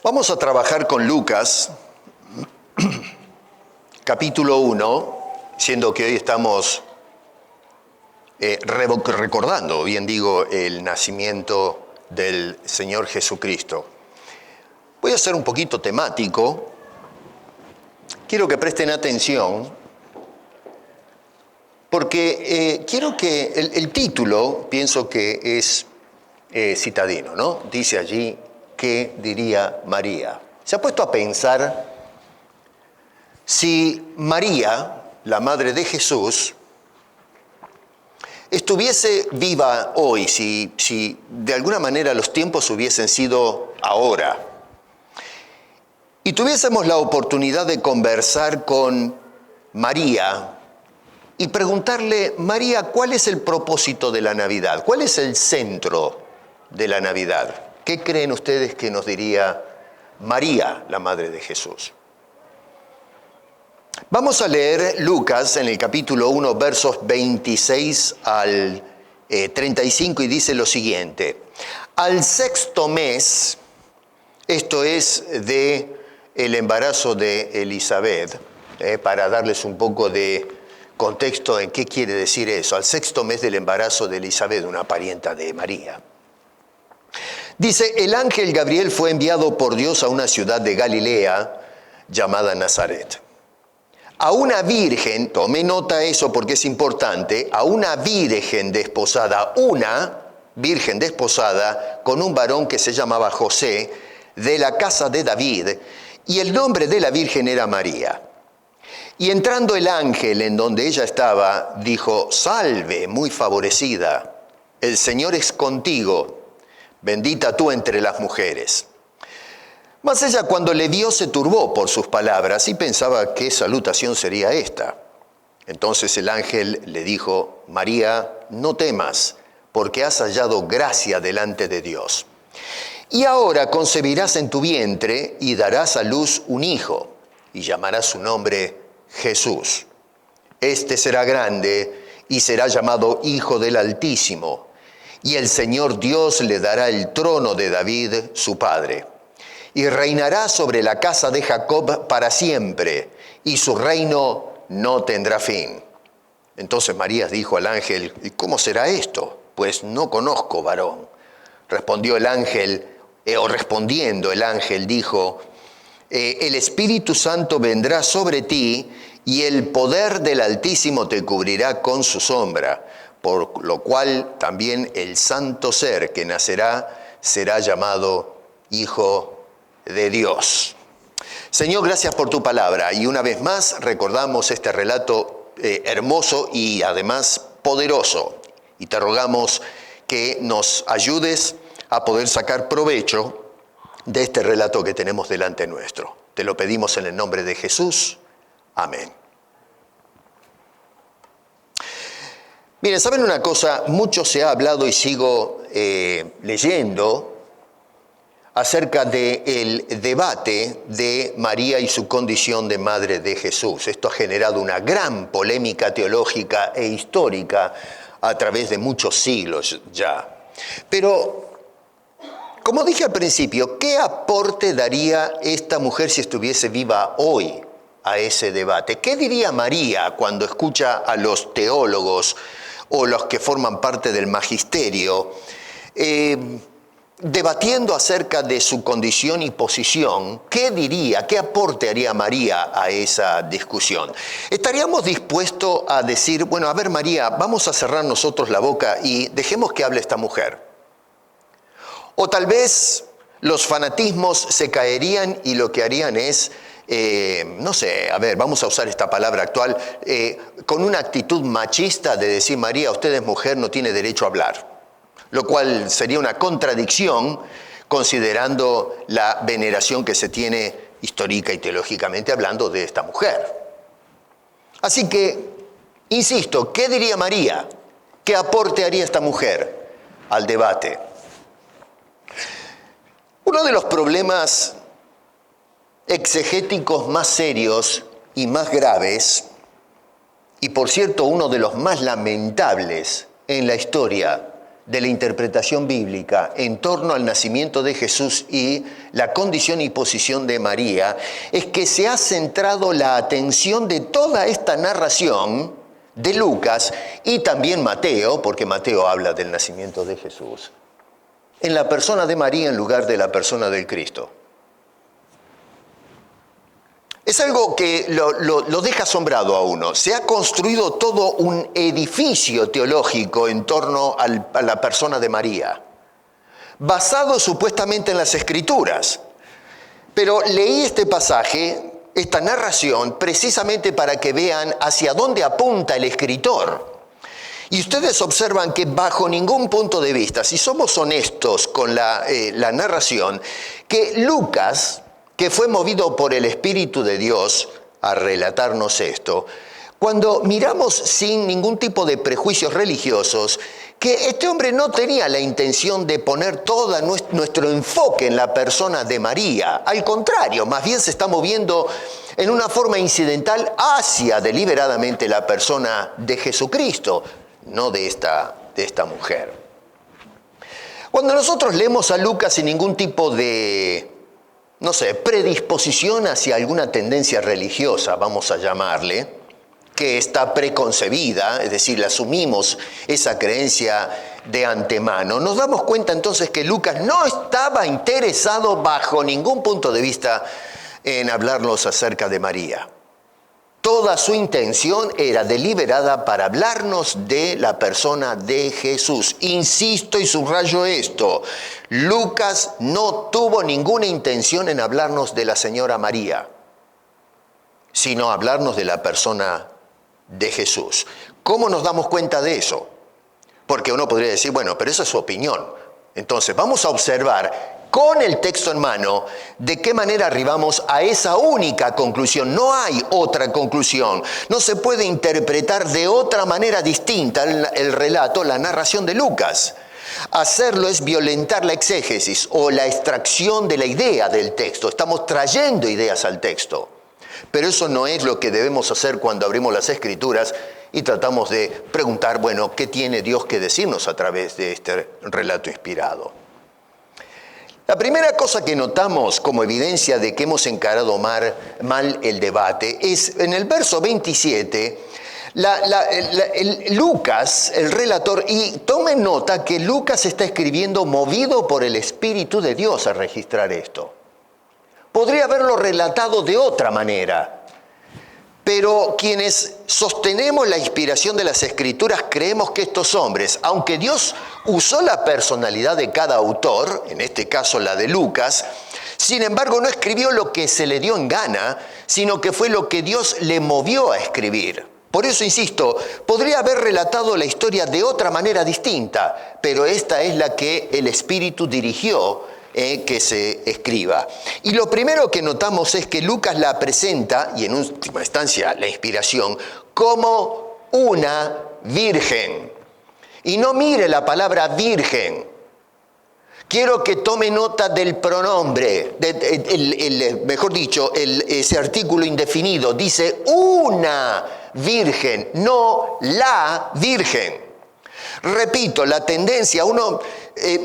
Vamos a trabajar con Lucas, capítulo 1, siendo que hoy estamos recordando, bien digo, el nacimiento del Señor Jesucristo. Voy a ser un poquito temático. Quiero que presten atención, porque quiero que el título, pienso que es citadino, ¿no? Dice allí, ¿qué diría María? ¿Se ha puesto a pensar si María, la madre de Jesús, estuviese viva hoy, si de alguna manera los tiempos hubiesen sido ahora, y tuviésemos la oportunidad de conversar con María y preguntarle, María, ¿cuál es el propósito de la Navidad? ¿Cuál es el centro de la Navidad? ¿Qué creen ustedes que nos diría María, la madre de Jesús? Vamos a leer Lucas en el capítulo 1, versos 26 al 35, y dice lo siguiente. Al sexto mes, esto es de el embarazo de Elisabet, para darles un poco de contexto en qué quiere decir eso. Al sexto mes del embarazo de Elisabet, una parienta de María. Dice, el ángel Gabriel fue enviado por Dios a una ciudad de Galilea llamada Nazaret. A una virgen, tome nota eso porque es importante, a una virgen desposada con un varón que se llamaba José, de la casa de David, y el nombre de la virgen era María. Y entrando el ángel en donde ella estaba, dijo, salve, muy favorecida, el Señor es contigo. Bendita tú entre las mujeres. Mas ella cuando le vio se turbó por sus palabras y pensaba qué salutación sería esta. Entonces el ángel le dijo, María, no temas, porque has hallado gracia delante de Dios. Y ahora concebirás en tu vientre y darás a luz un hijo, y llamarás su nombre Jesús. Este será grande y será llamado Hijo del Altísimo. Y el Señor Dios le dará el trono de David, su padre. Y reinará sobre la casa de Jacob para siempre, y su reino no tendrá fin. Entonces María dijo al ángel, ¿y cómo será esto? Pues no conozco varón. Respondiendo el ángel dijo, el Espíritu Santo vendrá sobre ti, y el poder del Altísimo te cubrirá con su sombra. Por lo cual también el santo ser que nacerá será llamado Hijo de Dios. Señor, gracias por tu palabra. Y una vez más recordamos este relato hermoso y además poderoso. Y te rogamos que nos ayudes a poder sacar provecho de este relato que tenemos delante nuestro. Te lo pedimos en el nombre de Jesús. Amén. Miren, ¿saben una cosa? Mucho se ha hablado y sigo leyendo acerca del debate de María y su condición de madre de Jesús. Esto ha generado una gran polémica teológica e histórica a través de muchos siglos ya. Pero, como dije al principio, ¿qué aporte daría esta mujer si estuviese viva hoy a ese debate? ¿Qué diría María cuando escucha a los teólogos o los que forman parte del magisterio, debatiendo acerca de su condición y posición? ¿Qué diría, qué aporte haría María a esa discusión? ¿Estaríamos dispuestos a decir, bueno, a ver María, vamos a cerrar nosotros la boca y dejemos que hable esta mujer? O tal vez los fanatismos se caerían y lo que harían es no sé, a ver, vamos a usar esta palabra actual, con una actitud machista de decir, María, usted es mujer, no tiene derecho a hablar. Lo cual sería una contradicción considerando la veneración que se tiene histórica y teológicamente hablando de esta mujer. Así que, insisto, ¿qué diría María? ¿Qué aporte haría esta mujer al debate? Uno de los problemas exegéticos más serios y más graves, y por cierto uno de los más lamentables en la historia de la interpretación bíblica en torno al nacimiento de Jesús y la condición y posición de María, es que se ha centrado la atención de toda esta narración de Lucas y también Mateo, porque Mateo habla del nacimiento de Jesús, en la persona de María en lugar de la persona del Cristo. Es algo que lo deja asombrado a uno. Se ha construido todo un edificio teológico en torno a la persona de María, basado supuestamente en las Escrituras. Pero leí este pasaje, esta narración, precisamente para que vean hacia dónde apunta el escritor. Y ustedes observan que bajo ningún punto de vista, si somos honestos con la narración, que Lucas, que fue movido por el Espíritu de Dios a relatarnos esto, cuando miramos sin ningún tipo de prejuicios religiosos, que este hombre no tenía la intención de poner todo nuestro enfoque en la persona de María. Al contrario, más bien se está moviendo en una forma incidental hacia deliberadamente la persona de Jesucristo, no de esta mujer. Cuando nosotros leemos a Lucas sin ningún tipo de, predisposición hacia alguna tendencia religiosa, vamos a llamarle, que está preconcebida, es decir, le asumimos esa creencia de antemano, nos damos cuenta entonces que Lucas no estaba interesado bajo ningún punto de vista en hablarnos acerca de María. Toda su intención era deliberada para hablarnos de la persona de Jesús. Insisto y subrayo esto, Lucas no tuvo ninguna intención en hablarnos de la señora María, sino hablarnos de la persona de Jesús. ¿Cómo nos damos cuenta de eso? Porque uno podría decir, bueno, pero esa es su opinión. Entonces vamos a observar con el texto en mano de qué manera arribamos a esa única conclusión. No hay otra conclusión. No se puede interpretar de otra manera distinta el relato, la narración de Lucas. Hacerlo es violentar la exégesis o la extracción de la idea del texto. Estamos trayendo ideas al texto. Pero eso no es lo que debemos hacer cuando abrimos las Escrituras y tratamos de preguntar, bueno, ¿qué tiene Dios que decirnos a través de este relato inspirado? La primera cosa que notamos como evidencia de que hemos encarado mal el debate es en el verso 27, Lucas, el relator, y tomen nota que Lucas está escribiendo movido por el Espíritu de Dios a registrar esto. Podría haberlo relatado de otra manera, pero quienes sostenemos la inspiración de las Escrituras creemos que estos hombres, aunque Dios usó la personalidad de cada autor, en este caso la de Lucas, sin embargo no escribió lo que se le dio en gana, sino que fue lo que Dios le movió a escribir. Por eso, insisto, podría haber relatado la historia de otra manera distinta, pero esta es la que el Espíritu dirigió que se escriba. Y lo primero que notamos es que Lucas la presenta, y en última instancia la inspiración, como una virgen. Y no mire la palabra virgen. Quiero que tome nota del pronombre, mejor dicho, ese artículo indefinido. Dice una virgen, no la virgen. Repito, la tendencia, uno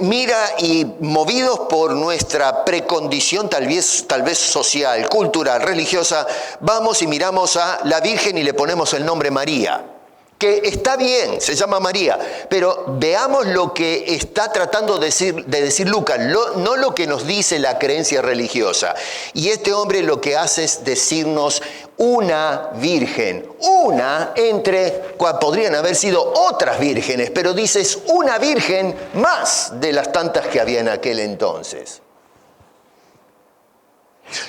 mira y movidos por nuestra precondición tal vez social, cultural, religiosa, vamos y miramos a la Virgen y le ponemos el nombre María, que está bien, se llama María, pero veamos lo que está tratando de decir Lucas, no lo que nos dice la creencia religiosa. Y este hombre lo que hace es decirnos una virgen, una entre, podrían haber sido otras vírgenes, pero dices una virgen más de las tantas que había en aquel entonces.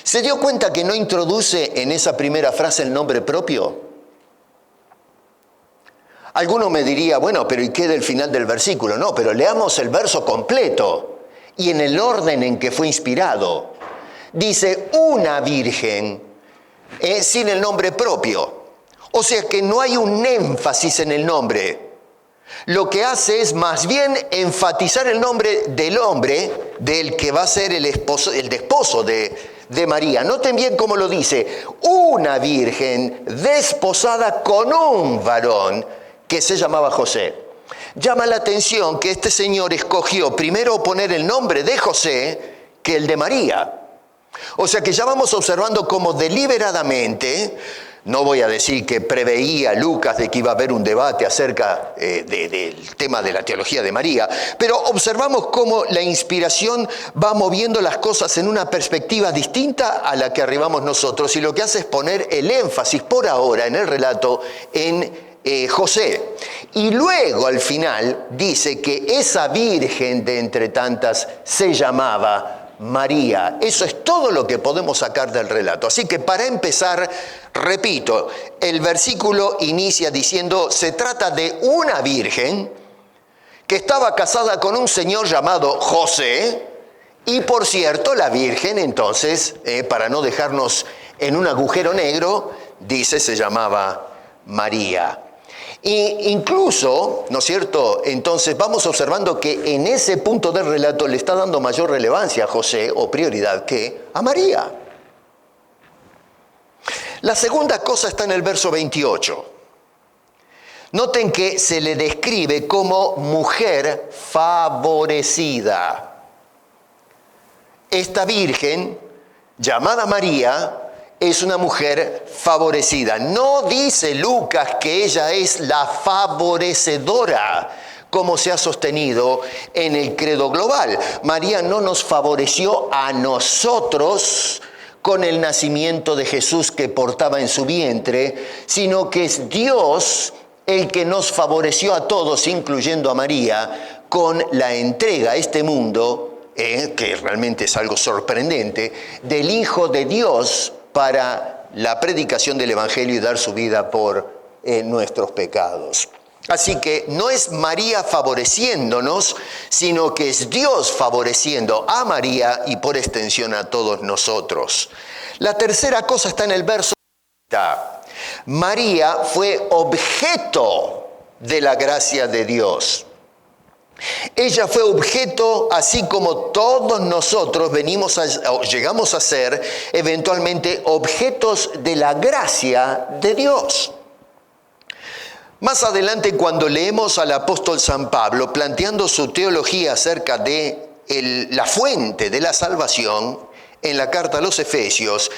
¿Se dio cuenta que no introduce en esa primera frase el nombre propio? Alguno me diría, bueno, pero ¿y qué del final del versículo? No, pero leamos el verso completo y en el orden en que fue inspirado. Dice, una virgen, sin el nombre propio. O sea que no hay un énfasis en el nombre. Lo que hace es más bien enfatizar el nombre del hombre, del que va a ser el desposo de María. Noten bien cómo lo dice, una virgen desposada con un varón que se llamaba José. Llama la atención que este señor escogió primero poner el nombre de José que el de María. O sea que ya vamos observando cómo deliberadamente, no voy a decir que preveía Lucas de que iba a haber un debate acerca del tema de la teología de María, pero observamos cómo la inspiración va moviendo las cosas en una perspectiva distinta a la que arribamos nosotros, y lo que hace es poner el énfasis por ahora en el relato en José. Y luego al final dice que esa virgen de entre tantas se llamaba María. Eso es todo lo que podemos sacar del relato. Así que para empezar, repito, el versículo inicia diciendo, se trata de una virgen que estaba casada con un señor llamado José, y por cierto, la virgen entonces, para no dejarnos en un agujero negro, dice se llamaba María. E incluso, ¿no es cierto?, entonces vamos observando que en ese punto del relato le está dando mayor relevancia a José, o prioridad, que a María. La segunda cosa está en el verso 28. Noten que se le describe como mujer favorecida. Esta virgen, llamada María, es una mujer favorecida. No dice Lucas que ella es la favorecedora, como se ha sostenido en el credo global. María no nos favoreció a nosotros con el nacimiento de Jesús que portaba en su vientre, sino que es Dios el que nos favoreció a todos, incluyendo a María, con la entrega a este mundo, que realmente es algo sorprendente, del Hijo de Dios para la predicación del Evangelio y dar su vida por nuestros pecados. Así que no es María favoreciéndonos, sino que es Dios favoreciendo a María y por extensión a todos nosotros. La tercera cosa está en el verso. María fue objeto de la gracia de Dios. Ella fue objeto, así como todos nosotros llegamos a ser eventualmente objetos de la gracia de Dios. Más adelante, cuando leemos al apóstol San Pablo planteando su teología acerca de la fuente de la salvación, en la carta a los Efesios,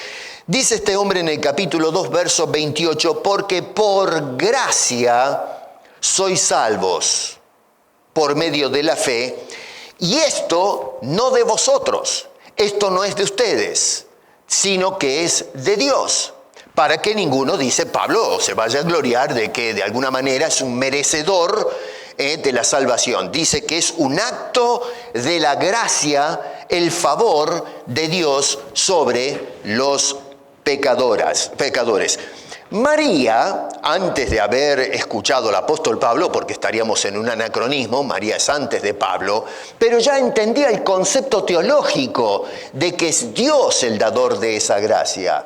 dice este hombre en el capítulo 2, verso 28, porque por gracia sois salvos por medio de la fe, y esto no de vosotros, esto no es de ustedes, sino que es de Dios, para que ninguno, dice Pablo, se vaya a gloriar de que de alguna manera es un merecedor de la salvación. Dice que es un acto de la gracia, el favor de Dios sobre los pecadores. María, antes de haber escuchado al apóstol Pablo, porque estaríamos en un anacronismo, María es antes de Pablo, pero ya entendía el concepto teológico de que es Dios el dador de esa gracia,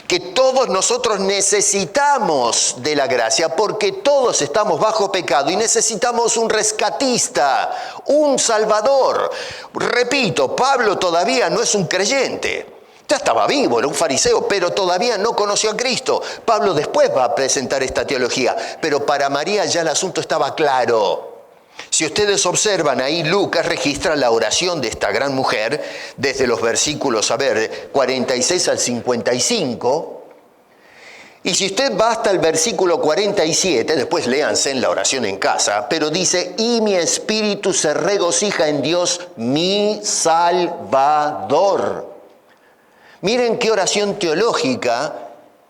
que todos nosotros necesitamos de la gracia porque todos estamos bajo pecado y necesitamos un rescatista, un salvador. Repito, Pablo todavía no es un creyente. Ya estaba vivo, era un fariseo, pero todavía no conoció a Cristo. Pablo después va a presentar esta teología, pero para María ya el asunto estaba claro. Si ustedes observan ahí, Lucas registra la oración de esta gran mujer desde los versículos, 46 al 55. Y si usted va hasta el versículo 47, después léanse en la oración en casa, pero dice, y mi espíritu se regocija en Dios, mi Salvador. Miren qué oración teológica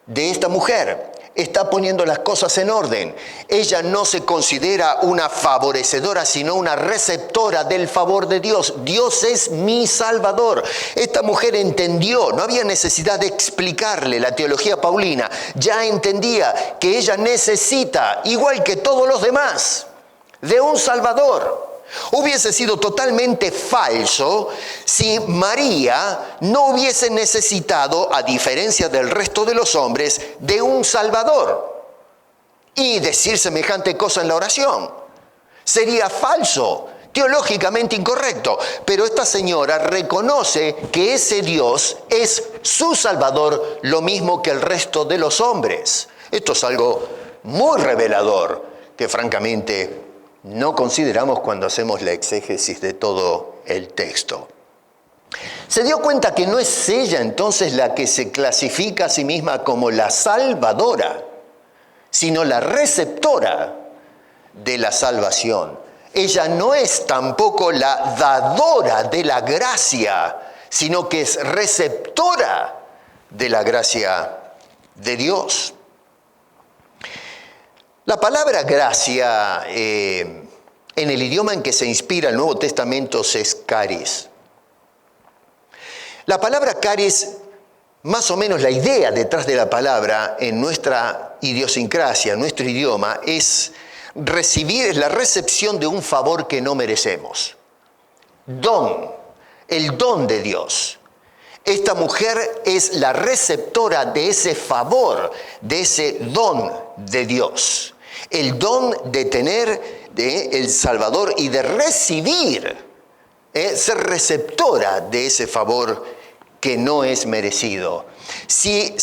de esta mujer. está poniendo las cosas en orden. Ella no se considera una favorecedora, sino una receptora del favor de Dios. Dios es mi Salvador. Esta mujer entendió, no había necesidad de explicarle la teología paulina. Ya entendía que ella necesita, igual que todos los demás, de un Salvador. Hubiese sido totalmente falso si María no hubiese necesitado, a diferencia del resto de los hombres, de un Salvador. Y decir semejante cosa en la oración sería falso, teológicamente incorrecto. Pero esta señora reconoce que ese Dios es su Salvador, lo mismo que el resto de los hombres. Esto es algo muy revelador que francamente no consideramos cuando hacemos la exégesis de todo el texto. Se dio cuenta que no es ella entonces la que se clasifica a sí misma como la salvadora, sino la receptora de la salvación. Ella no es tampoco la dadora de la gracia, sino que es receptora de la gracia de Dios. La palabra gracia en el idioma en que se inspira el Nuevo Testamento es charis. La palabra charis, más o menos la idea detrás de la palabra en nuestra idiosincrasia, en nuestro idioma, es la recepción de un favor que no merecemos. Don, el don de Dios. Esta mujer es la receptora de ese favor, de ese don de Dios. El don de tener el Salvador y de recibir, ser receptora de ese favor que no es merecido. Si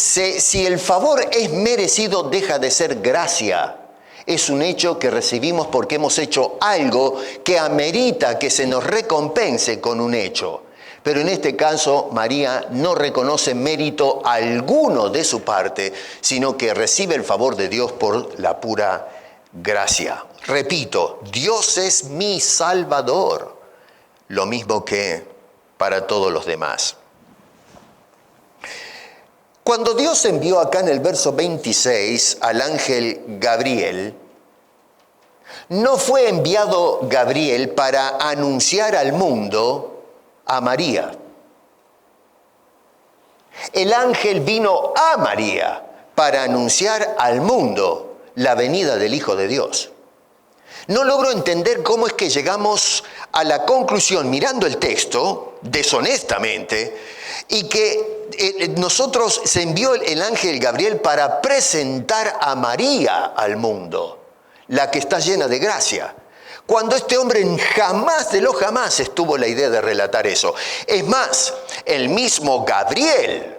el favor es merecido, deja de ser gracia. Es un hecho que recibimos porque hemos hecho algo que amerita que se nos recompense con un hecho. Pero en este caso, María no reconoce mérito alguno de su parte, sino que recibe el favor de Dios por la pura gracia. Repito, Dios es mi Salvador, lo mismo que para todos los demás. Cuando Dios envió acá en el verso 26 al ángel Gabriel, no fue enviado Gabriel para anunciar al mundo a María. El ángel vino a María para anunciar al mundo la venida del Hijo de Dios. No logro entender cómo es que llegamos a la conclusión, mirando el texto, deshonestamente, y que nosotros se envió el ángel Gabriel para presentar a María al mundo, la que está llena de gracia. Cuando este hombre jamás de lo jamás tuvo la idea de relatar eso. Es más, el mismo Gabriel,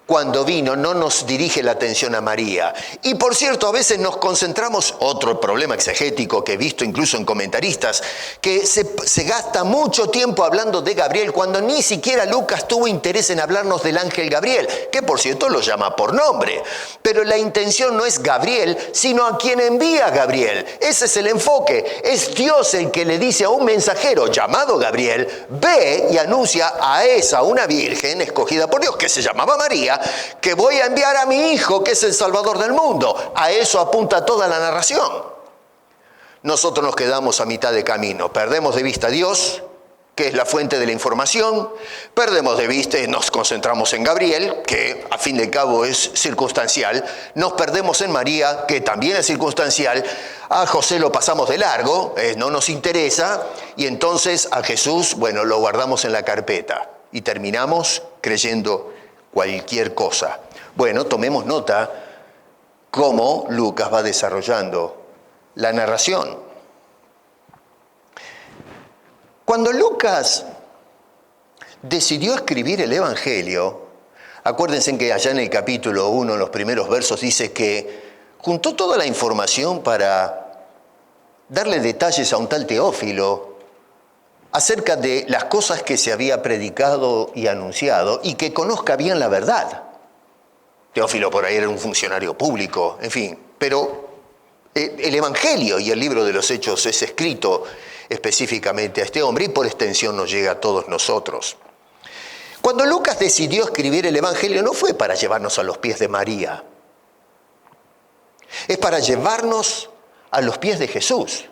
cuando vino, no nos dirige la atención a María. Y por cierto, a veces nos concentramos, otro problema exegético que he visto incluso en comentaristas, que se gasta mucho tiempo hablando de Gabriel cuando ni siquiera Lucas tuvo interés en hablarnos del ángel Gabriel, que por cierto lo llama por nombre. Pero la intención no es Gabriel, sino a quien envía a Gabriel. Ese es el enfoque. Es Dios el que le dice a un mensajero llamado Gabriel, ve y anuncia a una virgen escogida por Dios, que se llamaba María, que voy a enviar a mi hijo, que es el Salvador del mundo. A eso apunta toda la narración. Nosotros nos quedamos a mitad de camino. Perdemos de vista a Dios, que es la fuente de la información. Perdemos de vista y nos concentramos en Gabriel, que a fin de cabo es circunstancial. Nos perdemos en María, que también es circunstancial. A José lo pasamos de largo, no nos interesa. Y entonces a Jesús, bueno, lo guardamos en la carpeta. Y terminamos creyendo cualquier cosa. Bueno, tomemos nota cómo Lucas va desarrollando la narración. Cuando Lucas decidió escribir el Evangelio, acuérdense que allá en el capítulo 1, en los primeros versos, dice que juntó toda la información para darle detalles a un tal Teófilo acerca de las cosas que se había predicado y anunciado y que conozca bien la verdad. Teófilo por ahí era un funcionario público, en fin, pero el Evangelio y el libro de los Hechos es escrito específicamente a este hombre y por extensión nos llega a todos nosotros. Cuando Lucas decidió escribir el Evangelio no fue para llevarnos a los pies de María. Es para llevarnos a los pies de Jesús.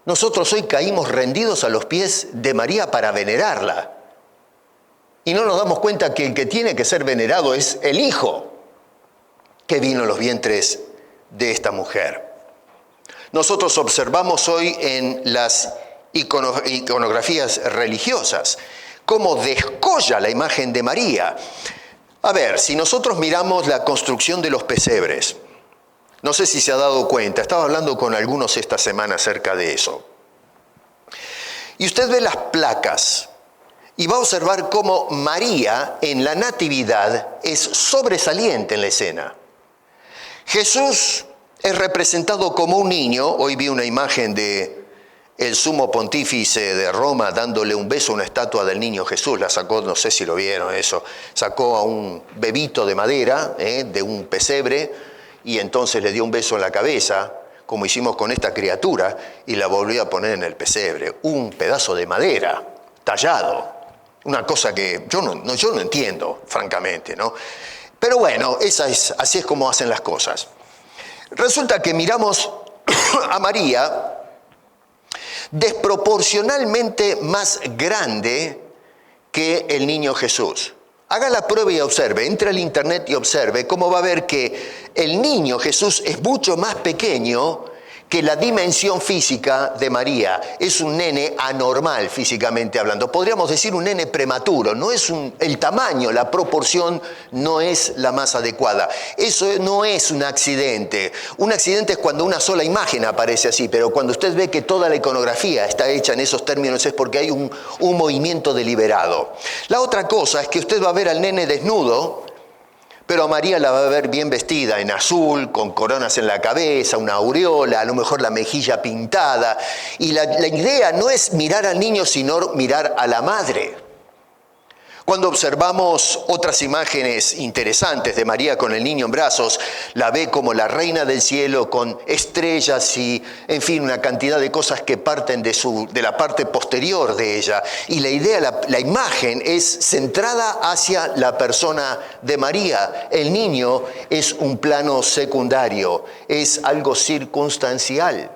Nosotros hoy caímos rendidos a los pies de María para venerarla. Y no nos damos cuenta que el que tiene que ser venerado es el Hijo que vino en los vientres de esta mujer. Nosotros observamos hoy en las iconografías religiosas cómo descolla la imagen de María. A ver, si nosotros miramos la construcción de los pesebres, no sé si se ha dado cuenta, estaba hablando con algunos esta semana acerca de eso. Y usted ve las placas y va a observar cómo María en la Natividad es sobresaliente en la escena. Jesús es representado como un niño. Hoy vi una imagen de el sumo pontífice de Roma dándole un beso a una estatua del niño Jesús. La sacó, no sé si lo vieron eso, sacó a un bebito de madera, de un pesebre, y entonces le dio un beso en la cabeza, como hicimos con esta criatura, y la volvió a poner en el pesebre. Un pedazo de madera, tallado. Una cosa que yo no entiendo, francamente, ¿no? Pero bueno, así es como hacen las cosas. Resulta que miramos a María desproporcionalmente más grande que el niño Jesús. Haga la prueba y observe, entre al internet y observe cómo va a ver que el niño Jesús es mucho más pequeño que la dimensión física de María. Es un nene anormal físicamente hablando. Podríamos decir un nene prematuro. No es el tamaño, la proporción no es la más adecuada. Eso no es un accidente. Un accidente es cuando una sola imagen aparece así, pero cuando usted ve que toda la iconografía está hecha en esos términos es porque hay un movimiento deliberado. La otra cosa es que usted va a ver al nene desnudo, pero a María la va a ver bien vestida, en azul, con coronas en la cabeza, una aureola, a lo mejor la mejilla pintada. Y la idea no es mirar al niño, sino mirar a la madre. Cuando observamos otras imágenes interesantes de María con el niño en brazos, la ve como la reina del cielo con estrellas y, en fin, una cantidad de cosas que parten de la parte posterior de ella. Y la idea, la imagen es centrada hacia la persona de María. El niño es un plano secundario, es algo circunstancial.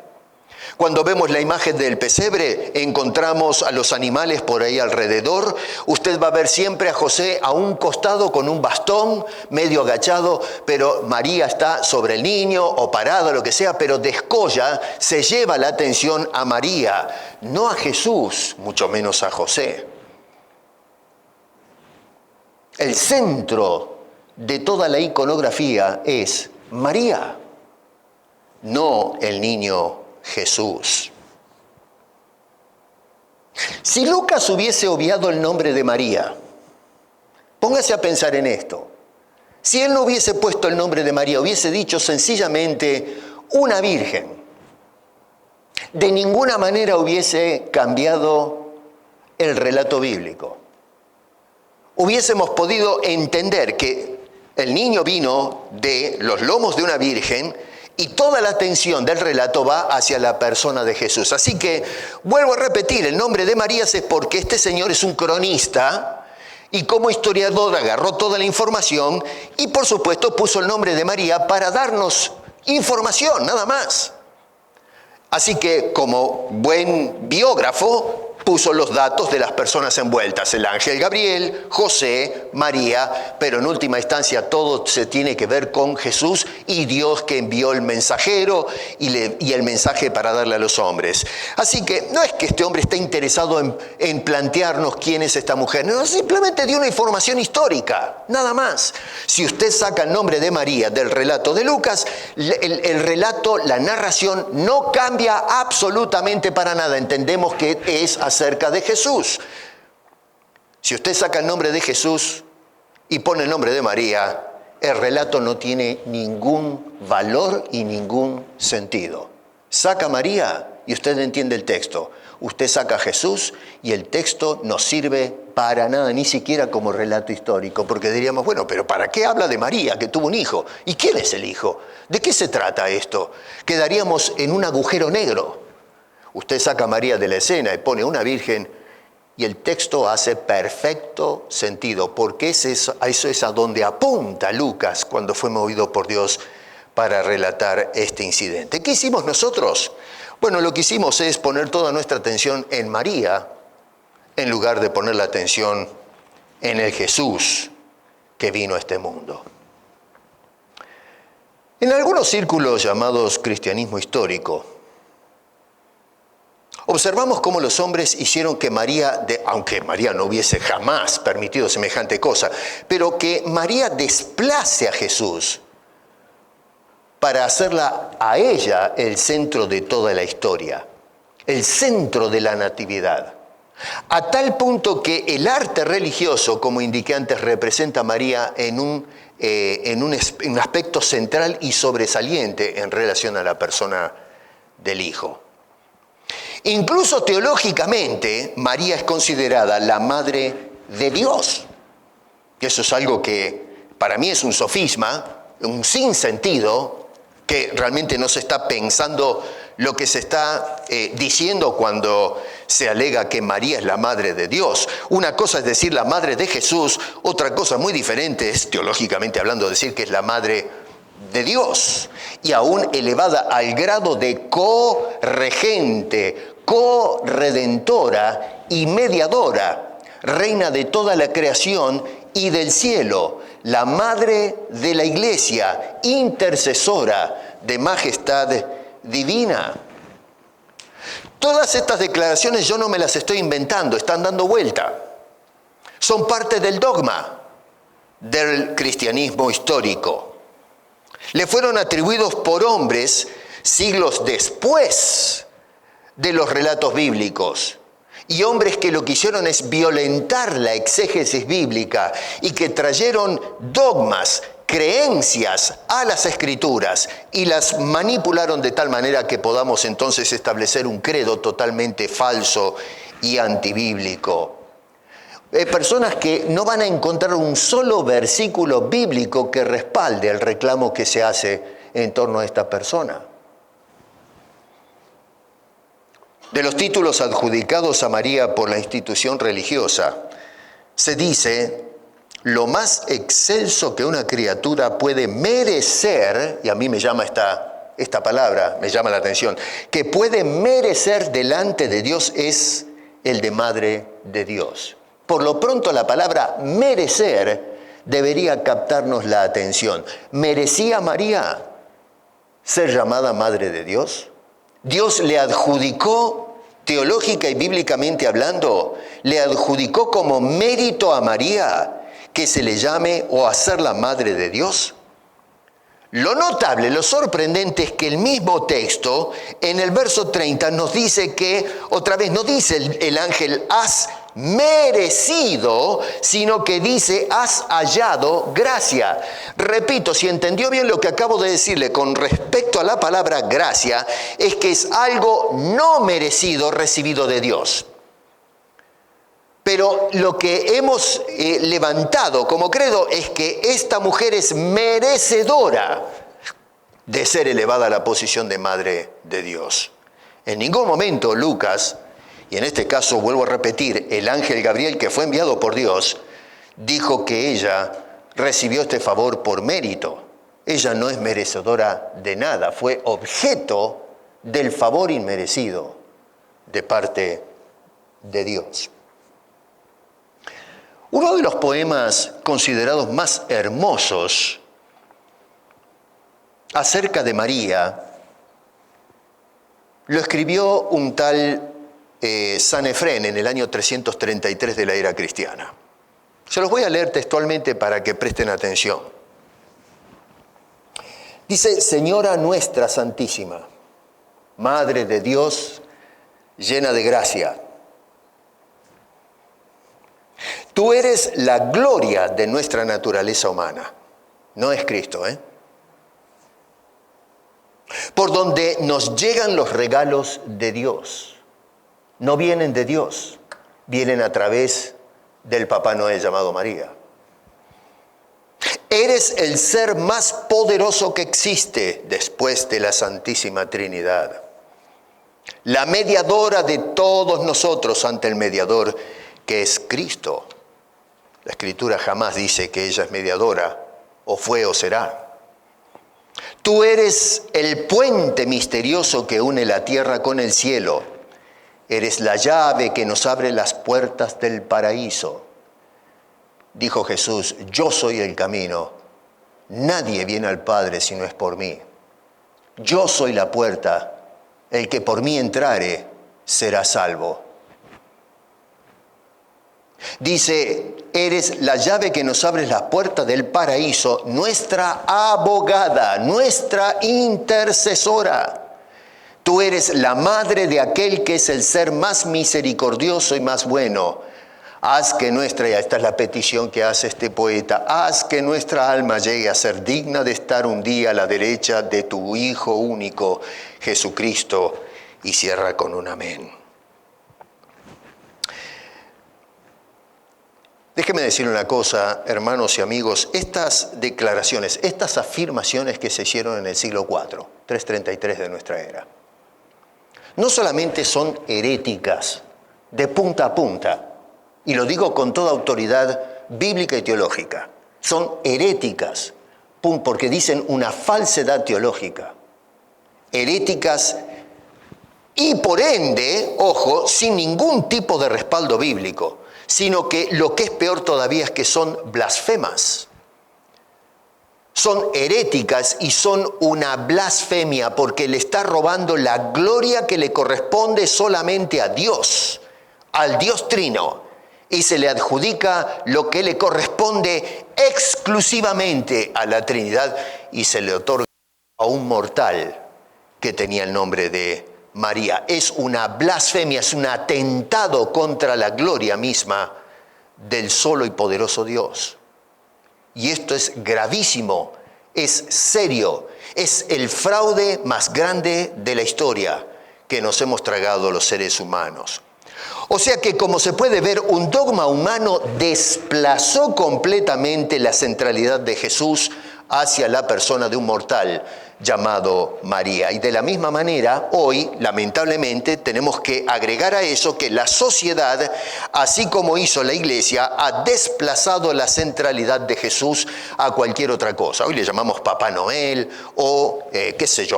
Cuando vemos la imagen del pesebre, encontramos a los animales por ahí alrededor. Usted va a ver siempre a José a un costado con un bastón, medio agachado, pero María está sobre el niño o parada, lo que sea, pero descolla, se lleva la atención a María, no a Jesús, mucho menos a José. El centro de toda la iconografía es María, no el niño Jesús. Si Lucas hubiese obviado el nombre de María, póngase a pensar en esto. Si él no hubiese puesto el nombre de María, hubiese dicho sencillamente una virgen, de ninguna manera hubiese cambiado el relato bíblico. Hubiésemos podido entender que el niño vino de los lomos de una virgen y toda la atención del relato va hacia la persona de Jesús. Así que, vuelvo a repetir, el nombre de Marías es porque este señor es un cronista y como historiador agarró toda la información y, por supuesto, puso el nombre de María para darnos información, nada más. Así que, como buen biógrafo, puso los datos de las personas envueltas, el ángel Gabriel, José, María, pero en última instancia todo se tiene que ver con Jesús y Dios que envió el mensajero y el mensaje para darle a los hombres. Así que no es que este hombre esté interesado en plantearnos quién es esta mujer, no, simplemente dio una información histórica, nada más. Si usted saca el nombre de María del relato de Lucas, el relato, la narración no cambia absolutamente para nada, entendemos que es acerca de Jesús. Si usted saca el nombre de Jesús y pone el nombre de María, el relato no tiene ningún valor y ningún sentido. Saca a María y usted entiende el texto. Usted saca a Jesús y el texto no sirve para nada, ni siquiera como relato histórico, porque diríamos, bueno, pero ¿para qué habla de María que tuvo un hijo? ¿Y quién es el hijo? ¿De qué se trata esto? Quedaríamos en un agujero negro. Usted saca a María de la escena y pone una virgen y el texto hace perfecto sentido, porque eso es a donde apunta Lucas cuando fue movido por Dios para relatar este incidente. ¿Qué hicimos nosotros? Bueno, lo que hicimos es poner toda nuestra atención en María, en lugar de poner la atención en el Jesús que vino a este mundo. En algunos círculos llamados cristianismo histórico, observamos cómo los hombres hicieron que María, aunque María no hubiese jamás permitido semejante cosa, pero que María desplace a Jesús para hacerla a ella el centro de toda la historia, el centro de la natividad. A tal punto que el arte religioso, como indiqué antes, representa a María en un aspecto central y sobresaliente en relación a la persona del Hijo. Incluso teológicamente, María es considerada la madre de Dios. Y eso es algo que para mí es un sofisma, un sinsentido, que realmente no se está pensando lo que se está diciendo cuando se alega que María es la madre de Dios. Una cosa es decir la madre de Jesús, otra cosa muy diferente es, teológicamente hablando, decir que es la madre de Dios. Y aún elevada al grado de co-regente, co-redentora y mediadora, reina de toda la creación y del cielo, la madre de la iglesia, intercesora de majestad divina. Todas estas declaraciones yo no me las estoy inventando, están dando vuelta. Son parte del dogma del cristianismo histórico. Le fueron atribuidos por hombres siglos después de los relatos bíblicos. Y hombres que lo que hicieron es violentar la exégesis bíblica y que trajeron dogmas, creencias a las Escrituras y las manipularon de tal manera que podamos entonces establecer un credo totalmente falso y antibíblico. Personas que no van a encontrar un solo versículo bíblico que respalde el reclamo que se hace en torno a esta persona. De los títulos adjudicados a María por la institución religiosa, se dice: lo más excelso que una criatura puede merecer, y a mí me llama esta palabra, me llama la atención, que puede merecer delante de Dios es el de Madre de Dios. Por lo pronto la palabra merecer debería captarnos la atención. ¿Merecía María ser llamada Madre de Dios? Dios le adjudicó, teológica y bíblicamente hablando, le adjudicó como mérito a María que se le llame o hacerla Madre de Dios. Lo notable, lo sorprendente es que el mismo texto, en el verso 30, nos dice que, otra vez, no dice el ángel, has merecido, sino que dice, has hallado gracia. Repito, si entendió bien lo que acabo de decirle con respecto a la palabra gracia, es que es algo no merecido recibido de Dios. Pero lo que hemos levantado como credo es que esta mujer es merecedora de ser elevada a la posición de Madre de Dios. En ningún momento Lucas, y en este caso vuelvo a repetir, el ángel Gabriel que fue enviado por Dios, dijo que ella recibió este favor por mérito. Ella no es merecedora de nada, fue objeto del favor inmerecido de parte de Dios. Uno de los poemas considerados más hermosos acerca de María lo escribió un tal Sanefrén en el año 333 de la era cristiana. Se los voy a leer textualmente para que presten atención. Dice: Señora nuestra Santísima, Madre de Dios, llena de gracia, tú eres la gloria de nuestra naturaleza humana. No es Cristo, por donde nos llegan los regalos de Dios. No vienen de Dios, vienen a través del Papá Noel llamado María. Eres el ser más poderoso que existe después de la Santísima Trinidad. La mediadora de todos nosotros ante el mediador que es Cristo. La Escritura jamás dice que ella es mediadora, o fue o será. Tú eres el puente misterioso que une la tierra con el cielo. Eres la llave que nos abre las puertas del paraíso. Dijo Jesús, yo soy el camino. Nadie viene al Padre si no es por mí. Yo soy la puerta. El que por mí entrare será salvo. Dice, eres la llave que nos abre las puertas del paraíso, nuestra abogada, nuestra intercesora. Tú eres la madre de aquel que es el ser más misericordioso y más bueno. Haz que nuestra, y esta es la petición que hace este poeta, haz que nuestra alma llegue a ser digna de estar un día a la derecha de tu Hijo único, Jesucristo. Y cierra con un amén. Déjeme decir una cosa, hermanos y amigos, estas declaraciones, estas afirmaciones que se hicieron en el siglo IV, 333 de nuestra era, no solamente son heréticas de punta a punta, y lo digo con toda autoridad bíblica y teológica, son heréticas porque dicen una falsedad teológica, heréticas y por ende, ojo, sin ningún tipo de respaldo bíblico, sino que lo que es peor todavía es que son blasfemas. Son heréticas y son una blasfemia porque le está robando la gloria que le corresponde solamente a Dios, al Dios Trino, y se le adjudica lo que le corresponde exclusivamente a la Trinidad y se le otorga a un mortal que tenía el nombre de María. Es una blasfemia, es un atentado contra la gloria misma del solo y poderoso Dios. Y esto es gravísimo, es serio, es el fraude más grande de la historia que nos hemos tragado los seres humanos. O sea que, como se puede ver, un dogma humano desplazó completamente la centralidad de Jesús hacia la persona de un mortal llamado María. Y de la misma manera, hoy, lamentablemente, tenemos que agregar a eso que la sociedad, así como hizo la Iglesia, ha desplazado la centralidad de Jesús a cualquier otra cosa. Hoy le llamamos Papá Noel o,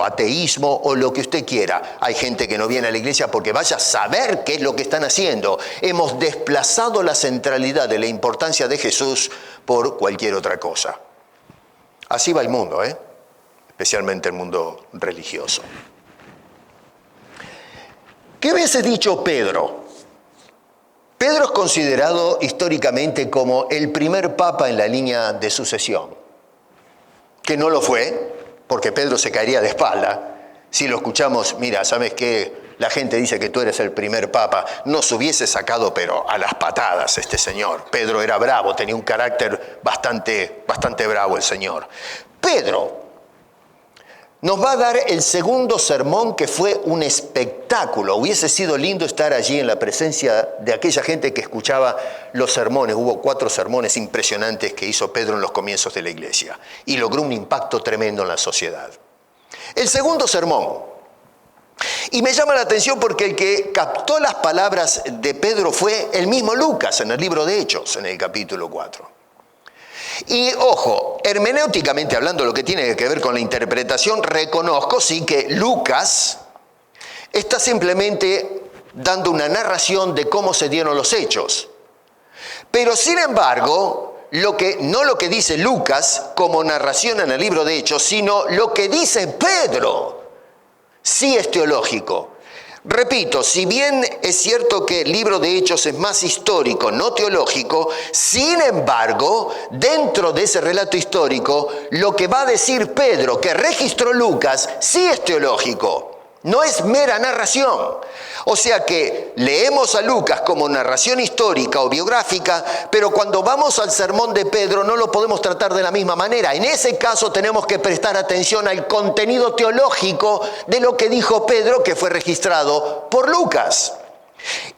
ateísmo o lo que usted quiera. Hay gente que no viene a la Iglesia porque vaya a saber qué es lo que están haciendo. Hemos desplazado la centralidad de la importancia de Jesús por cualquier otra cosa. Así va el mundo, especialmente el mundo religioso. ¿Qué hubiese dicho Pedro? Pedro es considerado históricamente como el primer papa en la línea de sucesión, que no lo fue, porque Pedro se caería de espalda. Si lo escuchamos, mira, ¿sabes qué? La gente dice que tú eres el primer papa. Nos hubiese sacado, pero a las patadas este señor. Pedro era bravo, tenía un carácter bastante bravo el señor. Pedro nos va a dar el segundo sermón que fue un espectáculo. Hubiese sido lindo estar allí en la presencia de aquella gente que escuchaba los sermones. Hubo 4 sermones impresionantes que hizo Pedro en los comienzos de la iglesia y logró un impacto tremendo en la sociedad. El segundo sermón. Y me llama la atención porque el que captó las palabras de Pedro fue el mismo Lucas en el libro de Hechos, en el capítulo 4. Y ojo, hermenéuticamente hablando, lo que tiene que ver con la interpretación, reconozco sí que Lucas está simplemente dando una narración de cómo se dieron los hechos. Pero sin embargo, no lo que dice Lucas como narración en el libro de Hechos, sino lo que dice Pedro, sí es teológico. Repito, si bien es cierto que el libro de Hechos es más histórico, no teológico, sin embargo, dentro de ese relato histórico, lo que va a decir Pedro, que registró Lucas, sí es teológico. No es mera narración. O sea que leemos a Lucas como narración histórica o biográfica, pero cuando vamos al sermón de Pedro no lo podemos tratar de la misma manera. En ese caso tenemos que prestar atención al contenido teológico de lo que dijo Pedro, que fue registrado por Lucas.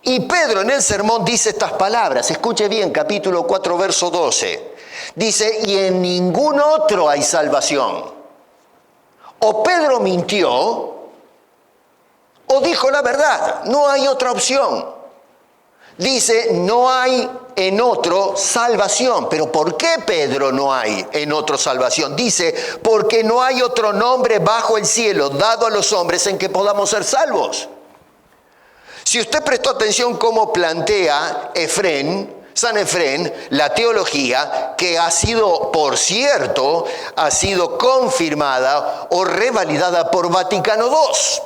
Y Pedro en el sermón dice estas palabras. Escuche bien, capítulo 4, verso 12. Dice, y en ningún otro hay salvación. O Pedro mintió, o dijo la verdad, no hay otra opción. Dice, no hay en otro salvación. ¿Pero por qué, Pedro, no hay en otro salvación? Dice, porque no hay otro nombre bajo el cielo dado a los hombres en que podamos ser salvos. Si usted prestó atención cómo plantea San Efrén, la teología, que ha sido, por cierto, ha sido confirmada o revalidada por Vaticano II.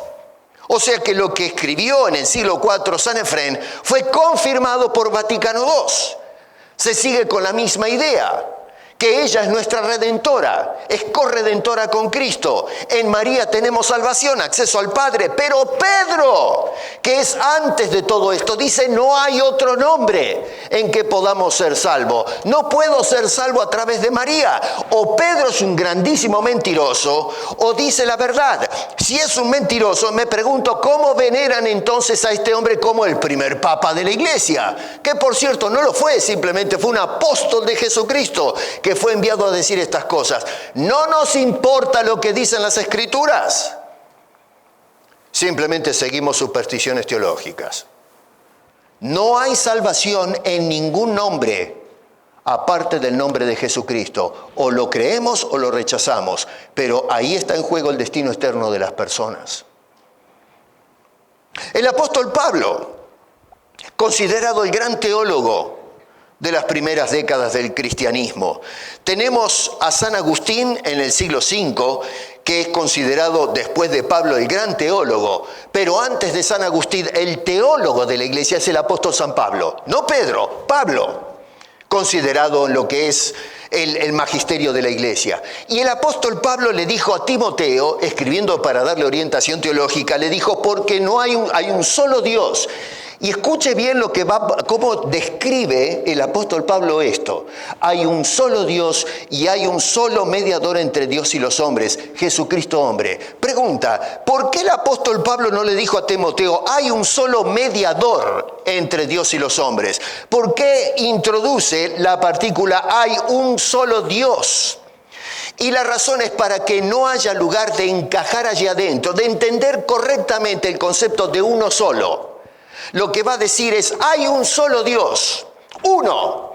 O sea que lo que escribió en el siglo IV San Efrén fue confirmado por Vaticano II. Se sigue con la misma idea, que ella es nuestra redentora, es corredentora con Cristo. En María tenemos salvación, acceso al Padre. Pero Pedro, que es antes de todo esto, dice, no hay otro nombre en que podamos ser salvos. No puedo ser salvo a través de María. O Pedro es un grandísimo mentiroso, o dice la verdad. Si es un mentiroso, me pregunto, ¿cómo veneran entonces a este hombre como el primer papa de la iglesia? Que por cierto no lo fue, simplemente fue un apóstol de Jesucristo, que fue enviado a decir estas cosas. No nos importa lo que dicen las Escrituras. Simplemente seguimos supersticiones teológicas. No hay salvación en ningún nombre aparte del nombre de Jesucristo. O lo creemos o lo rechazamos. Pero ahí está en juego el destino eterno de las personas. El apóstol Pablo, considerado el gran teólogo de las primeras décadas del cristianismo. Tenemos a San Agustín en el siglo V, que es considerado después de Pablo el gran teólogo, pero antes de San Agustín el teólogo de la iglesia es el apóstol San Pablo, no Pedro, Pablo, considerado en lo que es el magisterio de la iglesia. Y el apóstol Pablo le dijo a Timoteo, escribiendo para darle orientación teológica, le dijo, porque no hay un solo Dios. Y escuche bien cómo describe el apóstol Pablo esto. Hay un solo Dios y hay un solo mediador entre Dios y los hombres, Jesucristo hombre. Pregunta, ¿por qué el apóstol Pablo no le dijo a Timoteo, hay un solo mediador entre Dios y los hombres? ¿Por qué introduce la partícula hay un solo Dios? Y la razón es para que no haya lugar de encajar allí adentro, de entender correctamente el concepto de uno solo. Lo que va a decir es, hay un solo Dios, uno.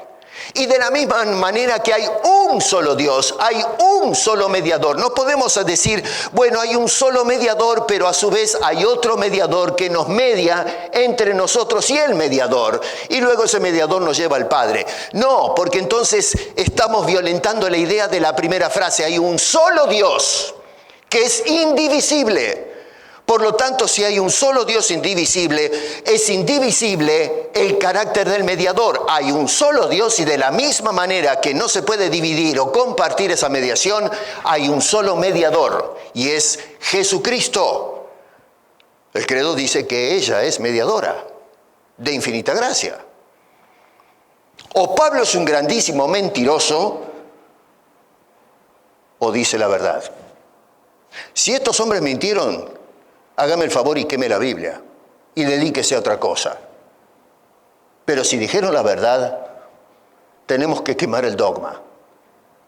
Y de la misma manera que hay un solo Dios, hay un solo mediador. No podemos decir, bueno, hay un solo mediador, pero a su vez hay otro mediador que nos media entre nosotros y el mediador. Y luego ese mediador nos lleva al Padre. No, porque entonces estamos violentando la idea de la primera frase. Hay un solo Dios que es indivisible. Por lo tanto, si hay un solo Dios indivisible, es indivisible el carácter del mediador. Hay un solo Dios y de la misma manera que no se puede dividir o compartir esa mediación, hay un solo mediador y es Jesucristo. El credo dice que ella es mediadora de infinita gracia. O Pablo es un grandísimo mentiroso o dice la verdad. Si estos hombres mintieron, hágame el favor y queme la Biblia y dedíquese a otra cosa. Pero si dijeron la verdad, tenemos que quemar el dogma,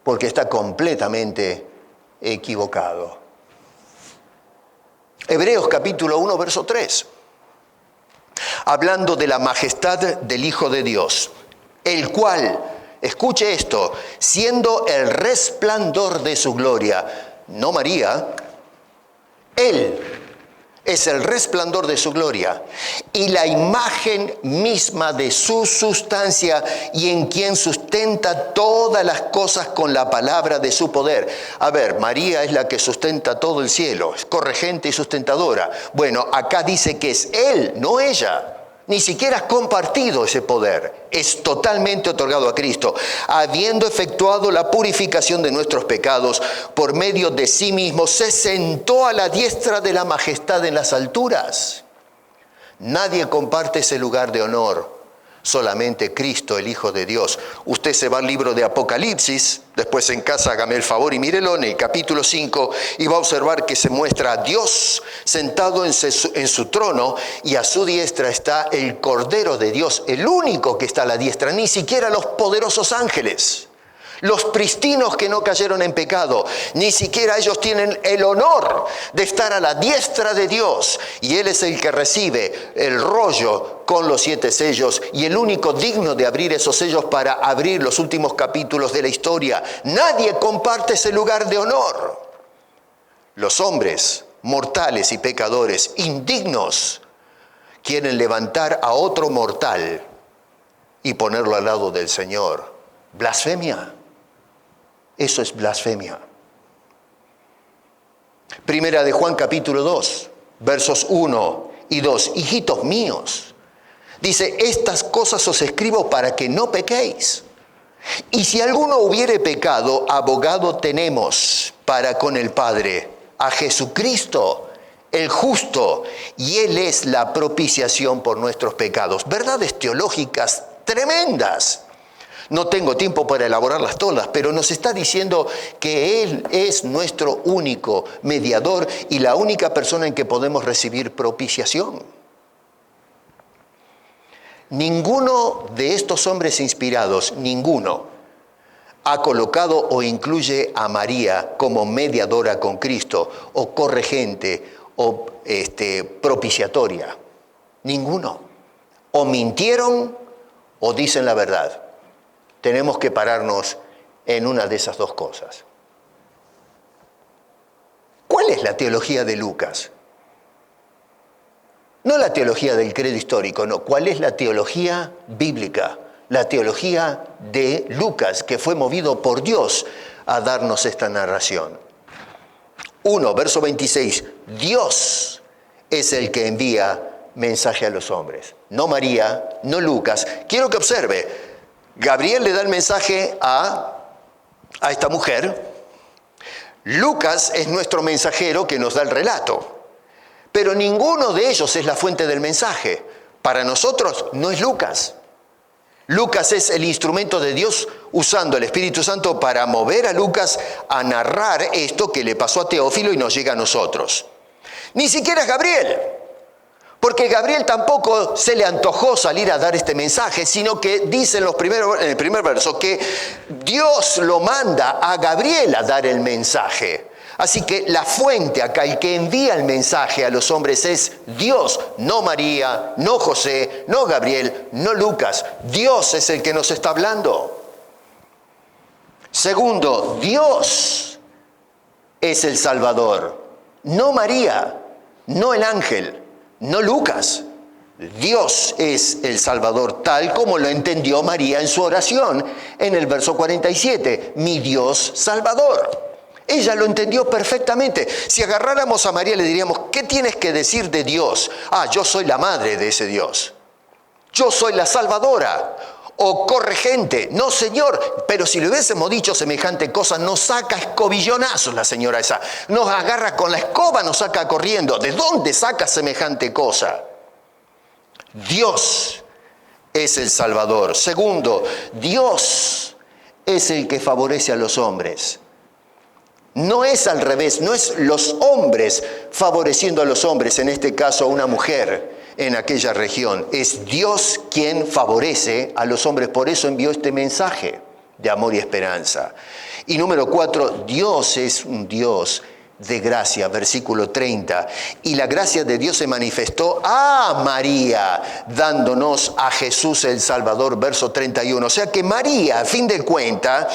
porque está completamente equivocado. Hebreos capítulo 1, verso 3. Hablando de la majestad del Hijo de Dios, el cual, escuche esto, siendo el resplandor de su gloria, no María, Él es el resplandor de su gloria y la imagen misma de su sustancia y en quien sustenta todas las cosas con la palabra de su poder. A ver, María es la que sustenta todo el cielo, es corregente y sustentadora. Bueno, acá dice que es Él, no ella. Ni siquiera ha compartido ese poder, es totalmente otorgado a Cristo, habiendo efectuado la purificación de nuestros pecados por medio de sí mismo, se sentó a la diestra de la majestad en las alturas. Nadie comparte ese lugar de honor, solamente Cristo, el Hijo de Dios. Usted se va al libro de Apocalipsis, después en casa hágame el favor y mírelo en el capítulo 5 y va a observar que se muestra a Dios sentado en su trono y a su diestra está el Cordero de Dios, el único que está a la diestra, ni siquiera los poderosos ángeles. Los pristinos que no cayeron en pecado, ni siquiera ellos tienen el honor de estar a la diestra de Dios. Y Él es el que recibe el rollo con los 7 sellos y el único digno de abrir esos sellos para abrir los últimos capítulos de la historia. Nadie comparte ese lugar de honor. Los hombres mortales y pecadores, indignos, quieren levantar a otro mortal y ponerlo al lado del Señor. Blasfemia. Eso es blasfemia. Primera de Juan capítulo 2, versos 1 y 2. Hijitos míos, dice, estas cosas os escribo para que no pequéis. Y si alguno hubiere pecado, abogado tenemos para con el Padre, a Jesucristo, el justo, y Él es la propiciación por nuestros pecados. Verdades teológicas tremendas. No tengo tiempo para elaborarlas todas, pero nos está diciendo que Él es nuestro único mediador y la única persona en que podemos recibir propiciación. Ninguno de estos hombres inspirados, ninguno, ha colocado o incluye a María como mediadora con Cristo, o corregente, o propiciatoria. Ninguno. O mintieron o dicen la verdad. Tenemos que pararnos en una de esas dos cosas. ¿Cuál es la teología de Lucas? No la teología del credo histórico, no. ¿Cuál es la teología bíblica? La teología de Lucas, que fue movido por Dios a darnos esta narración. 1, verso 26. Dios es el que envía mensaje a los hombres. No María, no Lucas. Quiero que observe. Gabriel le da el mensaje a esta mujer. Lucas es nuestro mensajero que nos da el relato. Pero ninguno de ellos es la fuente del mensaje. Para nosotros no es Lucas. Lucas es el instrumento de Dios usando el Espíritu Santo para mover a Lucas a narrar esto que le pasó a Teófilo y nos llega a nosotros. Ni siquiera es Gabriel. Porque Gabriel tampoco se le antojó salir a dar este mensaje, sino que dice en el primer verso que Dios lo manda a Gabriel a dar el mensaje. Así que la fuente acá, el que envía el mensaje a los hombres es Dios, no María, no José, no Gabriel, no Lucas. Dios es el que nos está hablando. Segundo, Dios es el Salvador, no María, no el ángel. No Lucas. Dios es el Salvador tal como lo entendió María en su oración en el verso 47. Mi Dios Salvador. Ella lo entendió perfectamente. Si agarráramos a María le diríamos, ¿qué tienes que decir de Dios? Yo soy la madre de ese Dios. Yo soy la salvadora. O corregente. No, Señor, pero si le hubiésemos dicho semejante cosa, nos saca escobillonazos la señora esa. Nos agarra con la escoba, nos saca corriendo. ¿De dónde saca semejante cosa? Dios es el Salvador. Segundo, Dios es el que favorece a los hombres. No es al revés, no es los hombres favoreciendo a los hombres, en este caso a una mujer en aquella región. Es Dios quien favorece a los hombres, por eso envió este mensaje de amor y esperanza. Y número 4, Dios es un Dios de gracia, versículo 30. Y la gracia de Dios se manifestó a María, dándonos a Jesús el Salvador, verso 31. O sea que María, a fin de cuentas,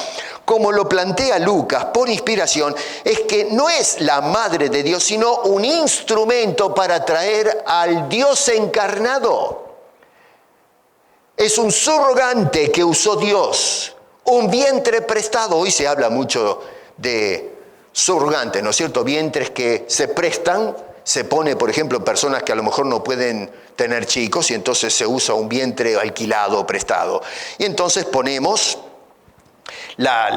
como lo plantea Lucas por inspiración, es que no es la madre de Dios, sino un instrumento para traer al Dios encarnado. Es un subrogante que usó Dios, un vientre prestado. Hoy se habla mucho de subrogante, ¿no es cierto? Vientres que se prestan, se pone, por ejemplo, personas que a lo mejor no pueden tener chicos y entonces se usa un vientre alquilado o prestado. Y entonces ponemos la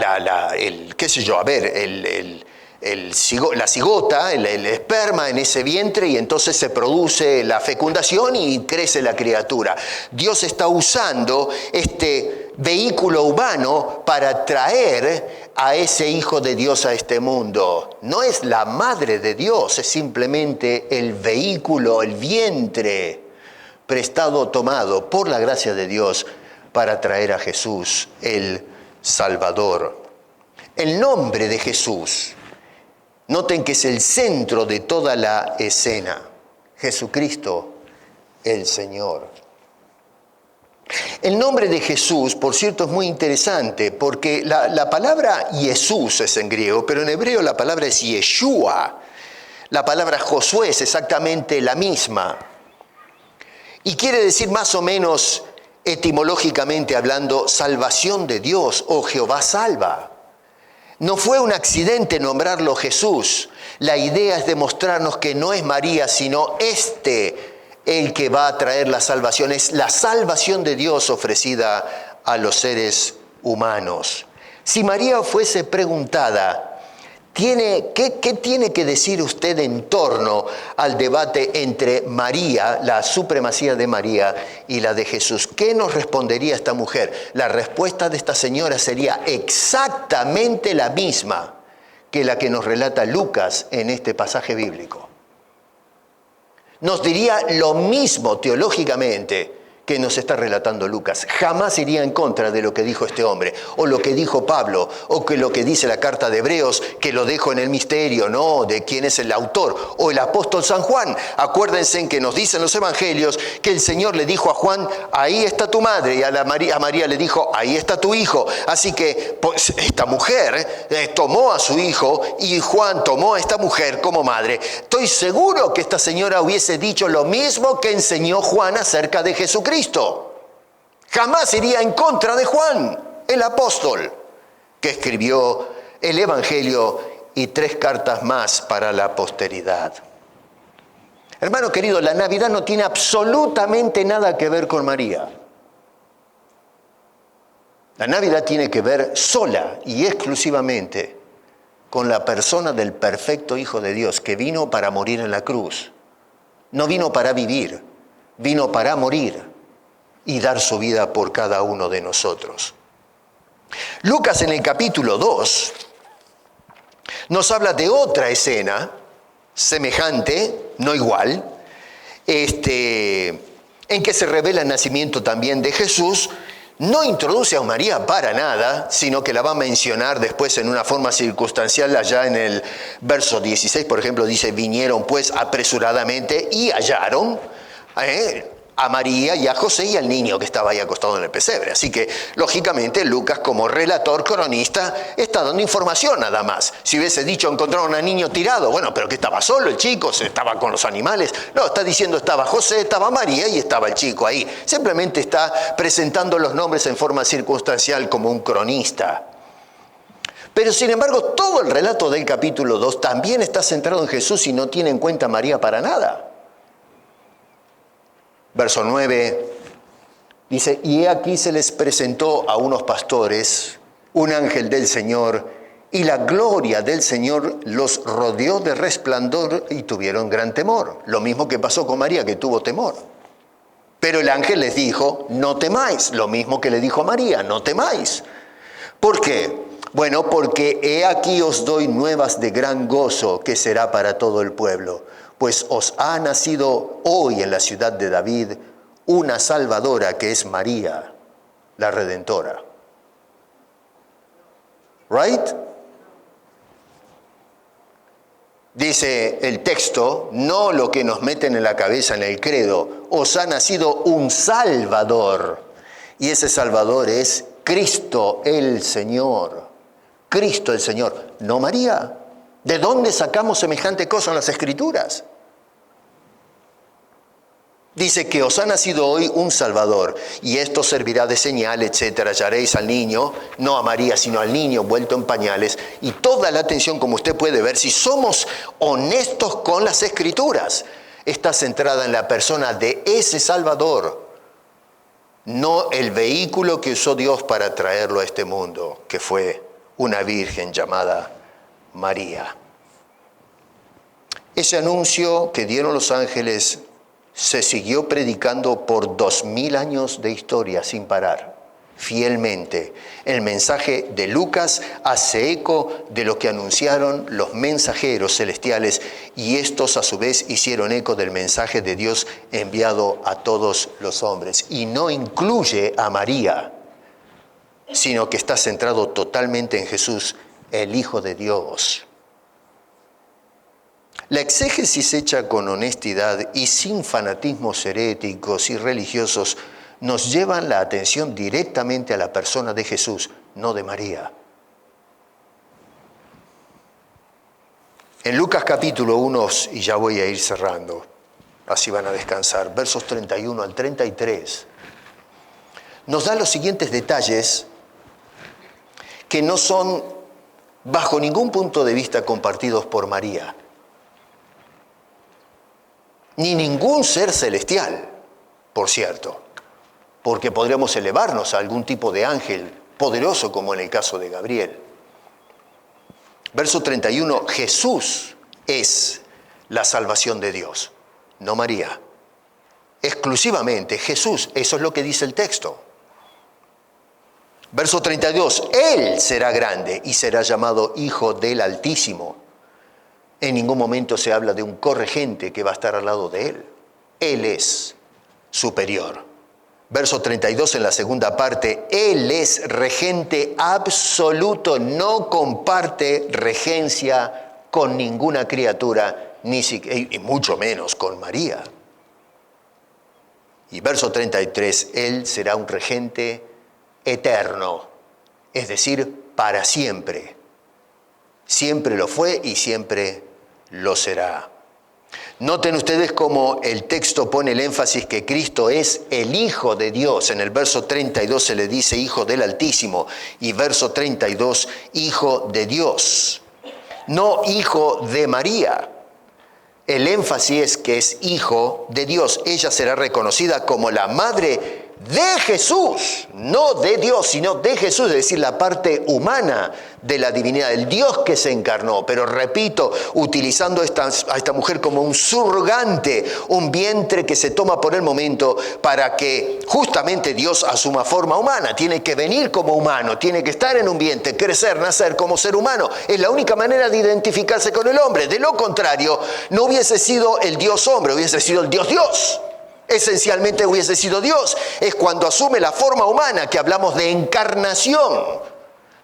cigota, el esperma en ese vientre y entonces se produce la fecundación y crece la criatura. Dios está usando este vehículo humano para traer a ese Hijo de Dios a este mundo. No es la madre de Dios, es simplemente el vehículo, el vientre prestado, tomado por la gracia de Dios para traer a Jesús, el Salvador. El nombre de Jesús, noten que es el centro de toda la escena. Jesucristo, el Señor. El nombre de Jesús, por cierto, es muy interesante porque la palabra Jesús es en griego, pero en hebreo la palabra es Yeshua. La palabra Josué es exactamente la misma. Y quiere decir más o menos, etimológicamente hablando, salvación de Dios o Jehová salva. No fue un accidente nombrarlo Jesús. La idea es demostrarnos que no es María, sino el que va a traer la salvación. Es la salvación de Dios ofrecida a los seres humanos. Si María fuese preguntada, ¿qué tiene que decir usted en torno al debate entre María, la supremacía de María, y la de Jesús? ¿Qué nos respondería esta mujer? La respuesta de esta señora sería exactamente la misma que la que nos relata Lucas en este pasaje bíblico. Nos diría lo mismo teológicamente que nos está relatando Lucas. Jamás iría en contra de lo que dijo este hombre, o lo que dijo Pablo, o que lo que dice la carta de Hebreos, que lo dejo en el misterio, ¿no?, de quién es el autor, o el apóstol San Juan. Acuérdense que nos dicen los evangelios que el Señor le dijo a Juan, ahí está tu madre, y a María le dijo, ahí está tu hijo. Así que pues, esta mujer tomó a su hijo y Juan tomó a esta mujer como madre. Estoy seguro que esta señora hubiese dicho lo mismo que enseñó Juan acerca de Jesucristo. Jamás iría en contra de Juan, el apóstol, que escribió el Evangelio y 3 cartas más para la posteridad. Hermano querido, la Navidad no tiene absolutamente nada que ver con María. La Navidad tiene que ver sola y exclusivamente con la persona del perfecto Hijo de Dios que vino para morir en la cruz. No vino para vivir, vino para morir y dar su vida por cada uno de nosotros. Lucas en el capítulo 2 nos habla de otra escena semejante, no igual, en que se revela el nacimiento también de Jesús. No introduce a María para nada, sino que la va a mencionar después en una forma circunstancial. Allá en el verso 16, por ejemplo, dice, vinieron pues apresuradamente y hallaron a María y a José y al niño que estaba ahí acostado en el pesebre. Así que, lógicamente, Lucas, como relator, cronista, está dando información nada más. Si hubiese dicho, encontraron a un niño tirado, bueno, pero que estaba solo el chico, estaba con los animales. No, está diciendo, estaba José, estaba María y estaba el chico ahí. Simplemente está presentando los nombres en forma circunstancial como un cronista. Pero, sin embargo, todo el relato del capítulo 2 también está centrado en Jesús y no tiene en cuenta a María para nada. Verso 9 dice, y he aquí se les presentó a unos pastores un ángel del Señor, y la gloria del Señor los rodeó de resplandor y tuvieron gran temor. Lo mismo que pasó con María, que tuvo temor. Pero el ángel les dijo, no temáis. Lo mismo que le dijo a María, no temáis. ¿Por qué? Bueno, porque he aquí os doy nuevas de gran gozo, que será para todo el pueblo. Pues os ha nacido hoy en la ciudad de David una salvadora que es María, la Redentora. ¿Right? Dice el texto, no lo que nos meten en la cabeza en el credo, os ha nacido un Salvador. Y ese Salvador es Cristo el Señor. Cristo el Señor, no María. ¿De dónde sacamos semejante cosa en las Escrituras? Dice que os ha nacido hoy un Salvador, y esto servirá de señal, etcétera. Hallaréis al niño, no a María, sino al niño envuelto en pañales. Y toda la atención, como usted puede ver, si somos honestos con las Escrituras, está centrada en la persona de ese Salvador, no el vehículo que usó Dios para traerlo a este mundo, que fue una virgen llamada María. Ese anuncio que dieron los ángeles se siguió predicando por 2000 años de historia sin parar, fielmente. El mensaje de Lucas hace eco de lo que anunciaron los mensajeros celestiales, y estos a su vez hicieron eco del mensaje de Dios enviado a todos los hombres, y no incluye a María sino que está centrado totalmente en Jesús, el Hijo de Dios. La exégesis hecha con honestidad y sin fanatismos heréticos y religiosos nos llevan la atención directamente a la persona de Jesús, no de María. En Lucas capítulo 1, y ya voy a ir cerrando, así van a descansar, versos 31 al 33, nos da los siguientes detalles que no son bajo ningún punto de vista compartidos por María, ni ningún ser celestial, por cierto, porque podríamos elevarnos a algún tipo de ángel poderoso como en el caso de Gabriel. Verso 31, Jesús es la salvación de Dios, no María. Exclusivamente Jesús, eso es lo que dice el texto. Verso 32, Él será grande y será llamado Hijo del Altísimo. En ningún momento se habla de un corregente que va a estar al lado de Él. Él es superior. Verso 32 en la segunda parte, Él es regente absoluto, no comparte regencia con ninguna criatura, y mucho menos con María. Y verso 33, Él será un regente eterno, es decir, para siempre. Siempre lo fue y siempre lo será. Noten ustedes cómo el texto pone el énfasis que Cristo es el Hijo de Dios. En el verso 32 se le dice Hijo del Altísimo y verso 32, Hijo de Dios, no Hijo de María. El énfasis es que es Hijo de Dios. Ella será reconocida como la madre de Jesús, no de Dios, sino de Jesús, es decir, la parte humana de la divinidad, el Dios que se encarnó. Pero repito, utilizando a esta mujer como un surrogante, un vientre que se toma por el momento para que justamente Dios asuma forma humana. Tiene que venir como humano, tiene que estar en un vientre, crecer, nacer como ser humano. Es la única manera de identificarse con el hombre. De lo contrario, no hubiese sido el Dios hombre, hubiese sido el Dios Dios. Esencialmente hubiese sido Dios. Es cuando asume la forma humana que hablamos de encarnación.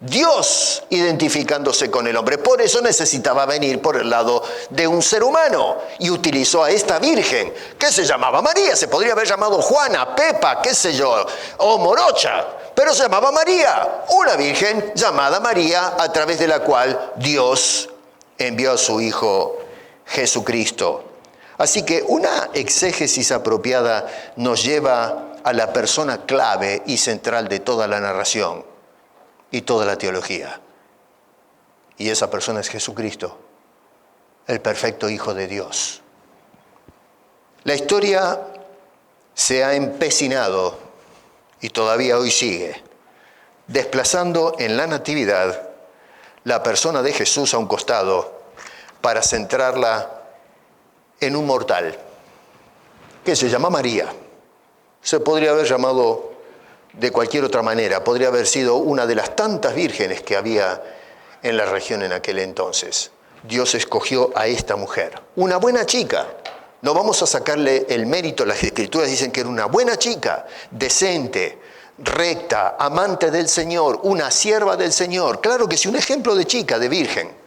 Dios identificándose con el hombre. Por eso necesitaba venir por el lado de un ser humano. Y utilizó a esta virgen, que se llamaba María. Se podría haber llamado Juana, Pepa, qué sé yo, o Morocha. Pero se llamaba María. Una virgen llamada María, a través de la cual Dios envió a su Hijo Jesucristo. Así que una exégesis apropiada nos lleva a la persona clave y central de toda la narración y toda la teología. Y esa persona es Jesucristo, el perfecto Hijo de Dios. La historia se ha empecinado, y todavía hoy sigue, desplazando en la natividad la persona de Jesús a un costado para centrarla en un mortal que se llama María. Se podría haber llamado de cualquier otra manera, podría haber sido una de las tantas vírgenes que había en la región en aquel entonces. Dios escogió a esta mujer, una buena chica. No vamos a sacarle el mérito, las Escrituras dicen que era una buena chica, decente, recta, amante del Señor, una sierva del Señor. Claro que sí, un ejemplo de chica, de virgen.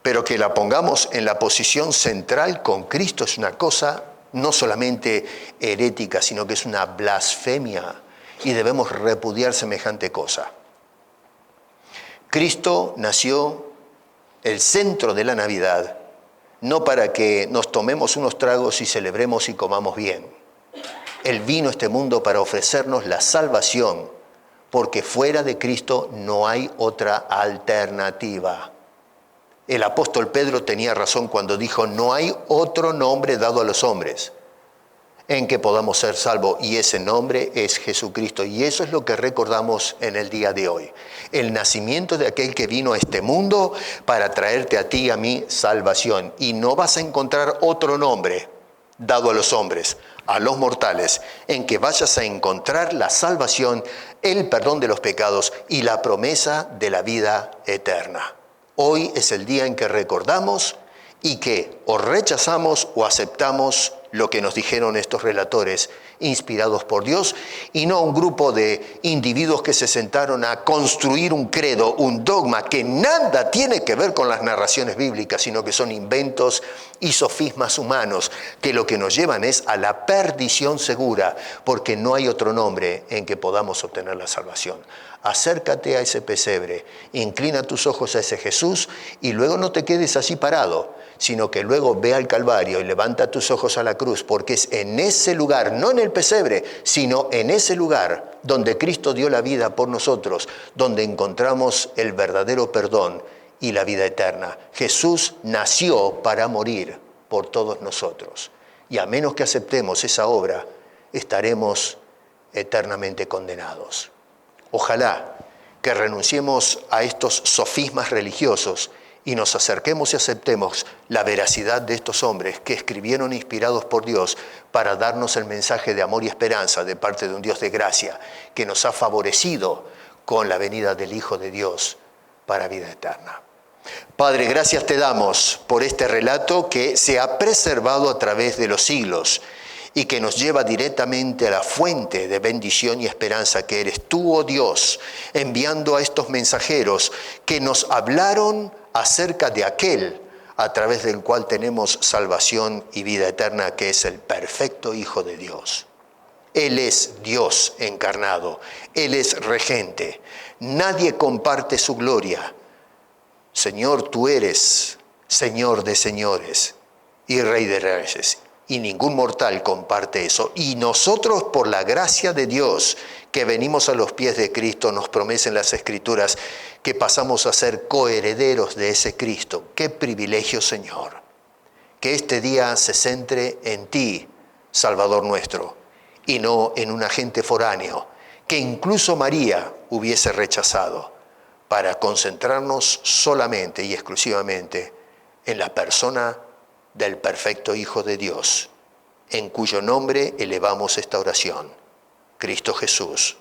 Pero que la pongamos en la posición central con Cristo es una cosa no solamente herética, sino que es una blasfemia y debemos repudiar semejante cosa. Cristo nació el centro de la Navidad, no para que nos tomemos unos tragos y celebremos y comamos bien. Él vino a este mundo para ofrecernos la salvación, porque fuera de Cristo no hay otra alternativa. El apóstol Pedro tenía razón cuando dijo, no hay otro nombre dado a los hombres en que podamos ser salvos, y ese nombre es Jesucristo. Y eso es lo que recordamos en el día de hoy. El nacimiento de aquel que vino a este mundo para traerte a ti y a mí salvación. Y no vas a encontrar otro nombre dado a los hombres, a los mortales, en que vayas a encontrar la salvación, el perdón de los pecados y la promesa de la vida eterna. Hoy es el día en que recordamos y que o rechazamos o aceptamos lo que nos dijeron estos relatores inspirados por Dios, y no un grupo de individuos que se sentaron a construir un credo, un dogma que nada tiene que ver con las narraciones bíblicas, sino que son inventos y sofismas humanos que lo que nos llevan es a la perdición segura, porque no hay otro nombre en que podamos obtener la salvación. Acércate a ese pesebre, inclina tus ojos a ese Jesús y luego no te quedes así parado, sino que luego ve al Calvario y levanta tus ojos a la cruz, porque es en ese lugar, no en el pesebre, sino en ese lugar donde Cristo dio la vida por nosotros, donde encontramos el verdadero perdón y la vida eterna. Jesús nació para morir por todos nosotros, y a menos que aceptemos esa obra, estaremos eternamente condenados. Ojalá que renunciemos a estos sofismas religiosos y nos acerquemos y aceptemos la veracidad de estos hombres que escribieron inspirados por Dios para darnos el mensaje de amor y esperanza de parte de un Dios de gracia que nos ha favorecido con la venida del Hijo de Dios para vida eterna. Padre, gracias te damos por este relato que se ha preservado a través de los siglos y que nos lleva directamente a la fuente de bendición y esperanza que eres tú, oh Dios, enviando a estos mensajeros que nos hablaron acerca de aquel a través del cual tenemos salvación y vida eterna, que es el perfecto Hijo de Dios. Él es Dios encarnado, Él es regente, nadie comparte su gloria. Señor, tú eres Señor de señores y Rey de reyes, y ningún mortal comparte eso. Y nosotros, por la gracia de Dios, que venimos a los pies de Cristo, nos prometen las Escrituras que pasamos a ser coherederos de ese Cristo. ¡Qué privilegio, Señor! Que este día se centre en ti, Salvador nuestro, y no en un agente foráneo, que incluso María hubiese rechazado, para concentrarnos solamente y exclusivamente en la persona del perfecto Hijo de Dios, en cuyo nombre elevamos esta oración. Cristo Jesús.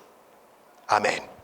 Amén.